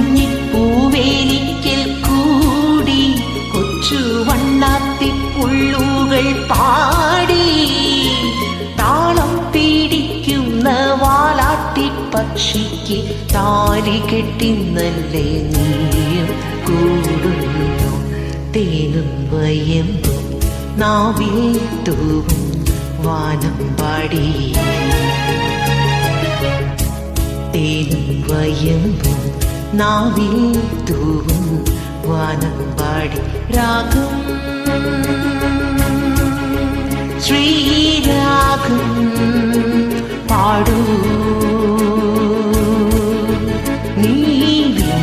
കുഞ്ഞിപ്പൂവേലിക്കൽ കൂടി കൊച്ചു വണ്ണാത്തി പുള്ളുകൾ പാടി താളം പിടിക്കുന്ന വാലാട്ടി പക്ഷിക്ക് താലി കെട്ടിന്നല്ലേ നീയും കൂടുന്നു. തേനും വയമ്പും നാവിൽ തൂവും വാനമ്പാടി. തേനും വയമ്പും നാവിൽ തൂവും വാനമ്പാടി. രാഗം ശ്രീരാഗം പാടൂ